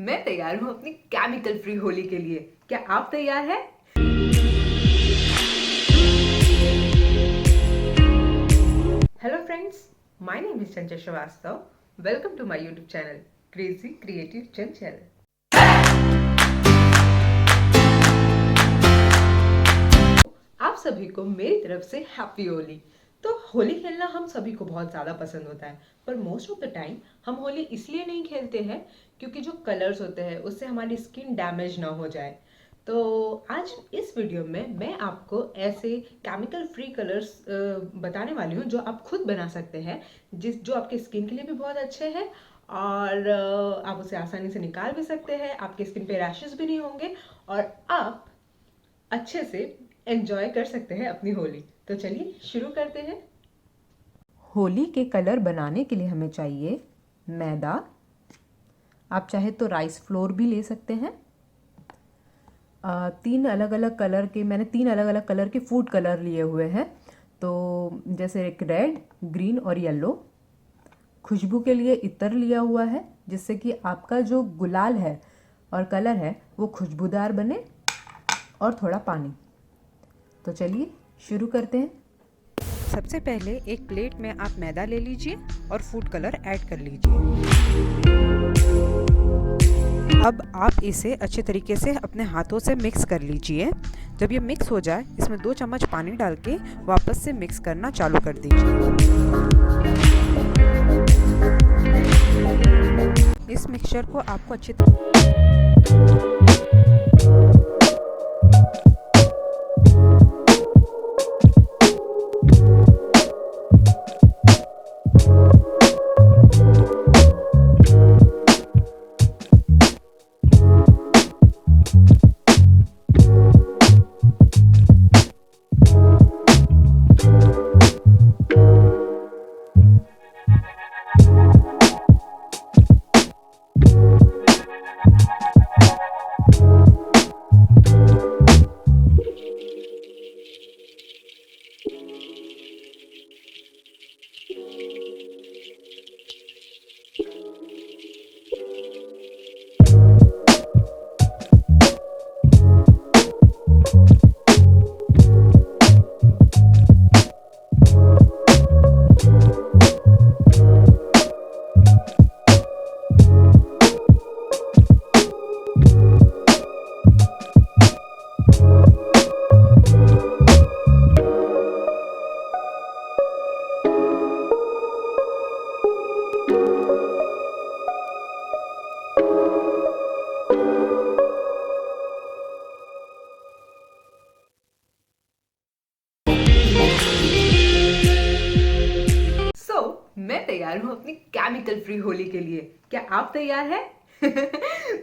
मैं तैयार हूँ अपनी केमिकल फ्री होली के लिए। क्या आप तैयार हैं? Hello friends, my name is Chanchal Srivastava. Welcome to my YouTube channel crazy creative Chanchal. आप सभी को मेरी तरफ से हैप्पी होली। तो होली खेलना हम सभी को बहुत ज़्यादा पसंद होता है, पर मोस्ट ऑफ द टाइम हम होली इसलिए नहीं खेलते हैं क्योंकि जो कलर्स होते हैं उससे हमारी स्किन डैमेज ना हो जाए। तो आज इस वीडियो में मैं आपको ऐसे केमिकल फ्री कलर्स बताने वाली हूँ जो आप खुद बना सकते हैं, जो आपके स्किन के लिए भी बहुत अच्छे हैं और आप उसे आसानी से निकाल भी सकते हैं। आपके स्किन पे रैशेस भी नहीं होंगे और आप अच्छे से एंजॉय कर सकते हैं अपनी होली। तो चलिए शुरू करते हैं। होली के कलर बनाने के लिए हमें चाहिए मैदा। आप चाहे तो राइस फ्लोर भी ले सकते हैं। तीन अलग अलग कलर के फूड कलर लिए हुए हैं। तो जैसे एक रेड, ग्रीन और येलो। खुशबू के लिए इत्र लिया हुआ है जिससे कि आपका जो गुलाल है और कलर है वो खुशबूदार बने, और थोड़ा पानी। तो चलिए शुरू करते हैं। सबसे पहले एक प्लेट में आप मैदा ले लीजिए और फूड कलर ऐड कर लीजिए। अब आप इसे अच्छे तरीके से अपने हाथों से मिक्स कर लीजिए। जब ये मिक्स हो जाए, इसमें 2 चम्मच पानी डाल के वापस से मिक्स करना चालू कर दीजिए। इस मिक्सचर को आपको अच्छे मैं तैयार हूँ अपनी केमिकल फ्री होली के लिए। क्या आप तैयार हैं?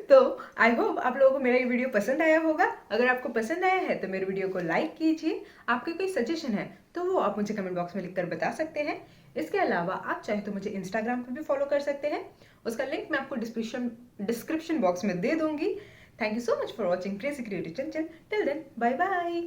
तो आई होप आप लोगों को मेरा ये वीडियो पसंद आया होगा। अगर आपको पसंद आया है तो मेरे वीडियो को लाइक कीजिए। आपके कोई सजेशन है तो वो आप मुझे कमेंट बॉक्स में लिखकर बता सकते हैं। इसके अलावा आप चाहे तो मुझे इंस्टाग्राम पर भी फॉलो कर सकते हैं। उसका लिंक मैं आपको डिस्क्रिप्शन बॉक्स में दे दूंगी। Thank you so much for watching crazy creative Chanchal. Till then, bye bye.